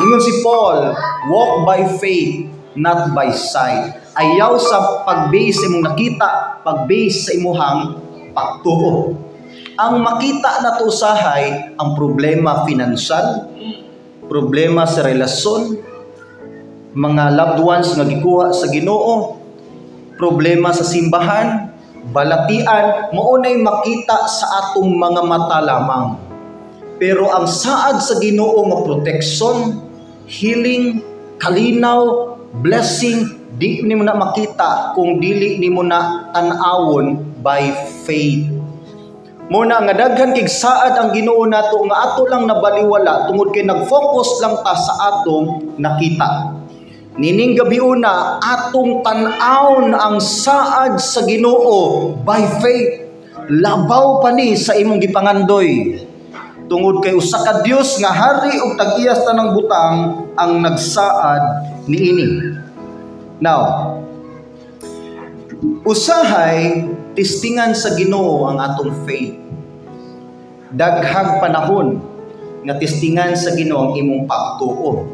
Ingon si Paul, walk by faith, not by sight. Ayaw sa pag-base sa imong nakita, pag-base sa imuhang pagtuo. Ang makita na to usahay, ang problema financial, problema sa relasyon, mga loved ones nga gikuha sa Ginoo, problema sa simbahan, balatian, maunay makita sa atong mga mata lamang. Pero ang saad sa Ginoo nga protection, healing, kalinaw, blessing, di nimo na makita kung dili nimo na tan-awon by faith. Muna nga daghan kig saad ang Ginoo nato nga ato lang nabaliwala tungod kay nag-focus lang ta sa atong nakita. Nining gabi una atong tan-awon ang saad sa Ginoo by faith. Labaw pa ni sa imong gipangandoy. Tungod kay usa ka Dios nga hari ug tag-iyas tanang butang ang nagsaad niini. Now, usahay testingan sa Ginoo ang atong faith. Daghang panahon nga testingan sa Ginoo ang imong pagtuo.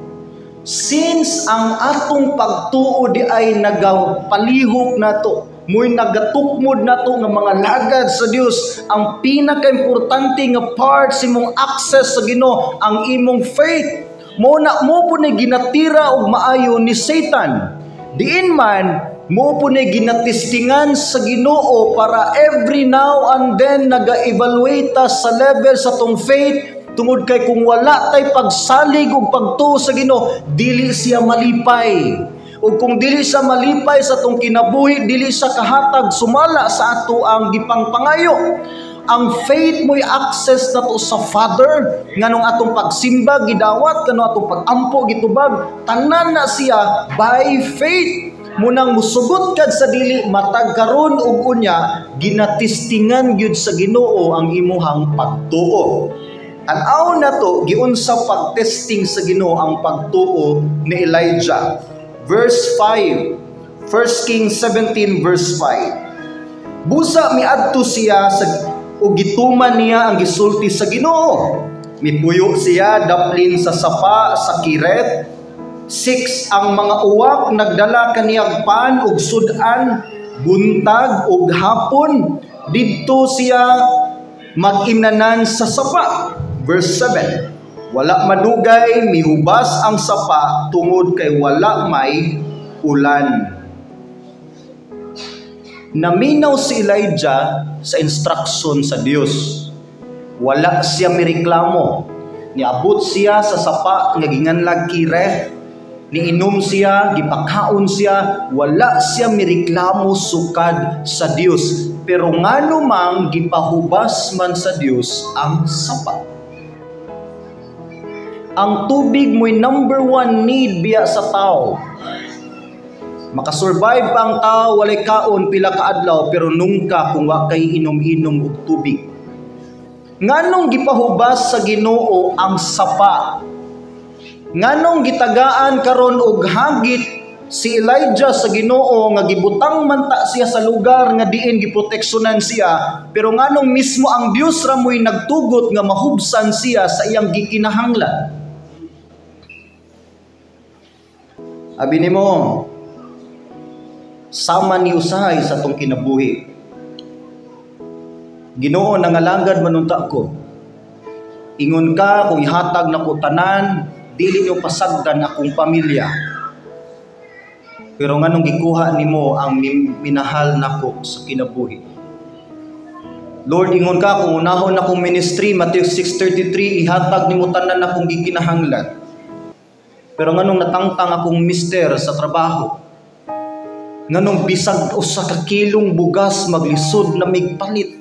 Since ang atong pagtuo di ay nagapalihok nato, muy nagatukmod nato nga mga lagad sa Dios, ang pinaka-importante nga part sa imong access sa Ginoo ang imong faith. Mo po na ginatira og maayo ni Satan. Diin man mo po na ginatestingan sa Ginoo para every now and then naga-evaluate sa level sa tong faith. Tungod kay kung wala tay pagsalig ug pagtuo sa Ginoo, dili siya malipay. Ug kung dili siya malipay sa tong kinabuhi, dili siya kahatag sumala sa ato ang gipangpangayo. Ang faith mo'y access na to sa Father, nganong atong pagsimba gidawat, kanong atong pagampo gitubag, tanan na siya by faith. Munang musugot kad sa dili matag karon ug unya ginatistingan gyud sa Ginoo ang imuhang pagtuo. An-aw na to giunsa pagtesting sa Ginoo ang pagtuo ni Elijah. Verse 5, 1 Kings 17 verse 5. Busa miadto siya sa ug gituman niya ang gisulti sa Ginoo. Mipuyo siya daplin sa sapa sa Kiret. 6 Ang mga uwak nagdala kaniyang pan ug sudan buntag ug hapon didto siya mag-imnanan sa sapa. Verse 7 Wala madugay mihubas ang sapa tungod kay wala may ulan. Naminaw si Elijah sa instruction sa Dios. Wala siya mireklamo. Niabot siya sa sapa nga ginganlag Kireth. Niinom siya, gipakaon siya. Wala siya mireklamo sukad sa Dios. Pero ngano mang gipahubas man sa Dios ang sapa. Ang tubig mo'y number 1 need biya sa tao. Makasurvive pa ang tao, walay kaon, pila ka adlaw, pero nungka kung wa kay inom-inom og tubig. Nganong gipahubas sa Ginoo ang sapa? Nganong gitagaan karon og hagit si Elijah sa Ginoo nga gibutang man ta siya sa lugar nga diin giproteksyonan siya, pero nganong mismo ang Dios ra mo'y nagtugot nga mahubsan siya sa iyang gikinahanglan? Abi nimo, sama ni usahay sa tong kinabuhi. Ginoo nangalangad manunta ko. Ingon ka kung ihatag na ko tanan, dili niyo pasagdan akong pamilya. Pero nganong gikuha nimo ang minahal nako sa kinabuhi. Lord, ingon ka kung unahon akong ministry, Matthew 6:33, ihatag nimo tanan akong gikinahanglan. Pero nganong natangtang akong mister sa trabaho. Nganong bisag usa ka kilong bugas maglisod na migpalit.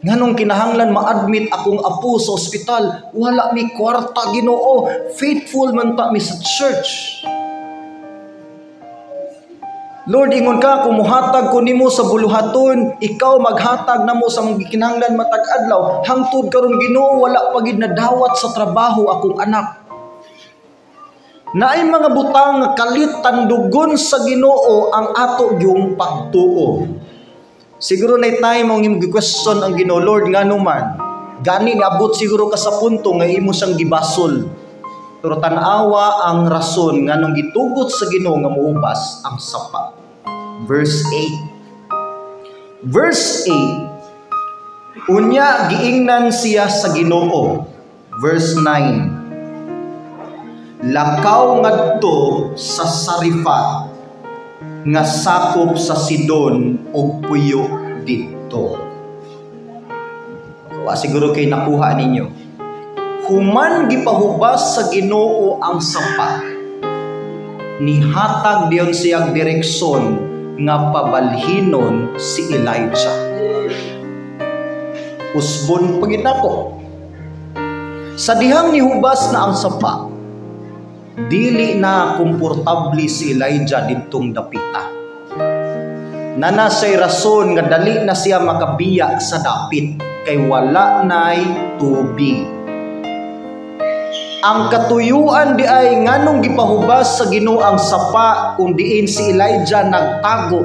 Nganong kinahanglan ma-admit akong apo sa ospital, wala mi kwarta Ginoo, faithful man ta mi sa church. Lord, ingon ka kung muhatag ko nimo sa buluhaton, ikaw maghatag namo sa mga kinahanglan matag adlaw. Hangtod karon Ginoo, wala pa gid nadawat sa trabaho akong anak. Naay mga butang nga kalit tandugon sa Ginoo ang ato yung pagtuo. Siguro na time ang imong question ang Ginoo, Lord, ngano man gani niabot siguro ka sa punto nga imo siyang gibasol. Pero tanawa ang rason nganong gitugot sa Ginoo nga muubas ang sapa. Verse 8. Verse 8. Unya giingnan siya sa Ginoo. Verse 9. Lakaw ngadto sa Sarifat nga sakop sa Sidon ug puyo didto. Wa siguro kay nakuha ninyo. Human gipahubas sa Ginoo ang sapa, nihatag diyon siyang direksyon nga pabalhinon si Elijah. Usbon pagid nako. Sa dihang nihubas na ang sapa, dili na komportable si Elijah didtong dapita. Nana say rason nga dali na siya makabiya sa dapit kay wala nay tubig. Ang katuyuan di ay nganong gipahubas sa Ginoo ang sapa kung diin si Elijah nagtago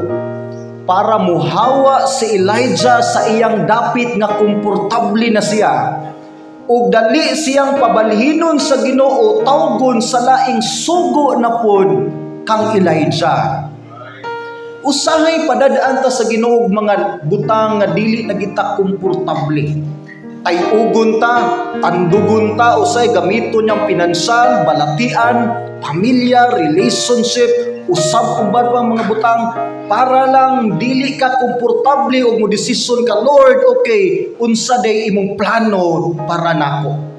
para muhawa si Elijah sa iyang dapit nga komportable na siya ug dali siyang pabalhinon sa Ginoo tawgon sa laing sugo na pod kang Elijah. Usahay padadaan ta sa Ginoo mga butang nga dili na kita komportable. Tayugon ta, tandugon ta, usay gamiton niyang pinansyal, balatian, pamilya, relationship, usab ubad pa mga butang para lang dili ka komportable o mo desisyon ka, Lord, okay, unsa day imong plano para nako.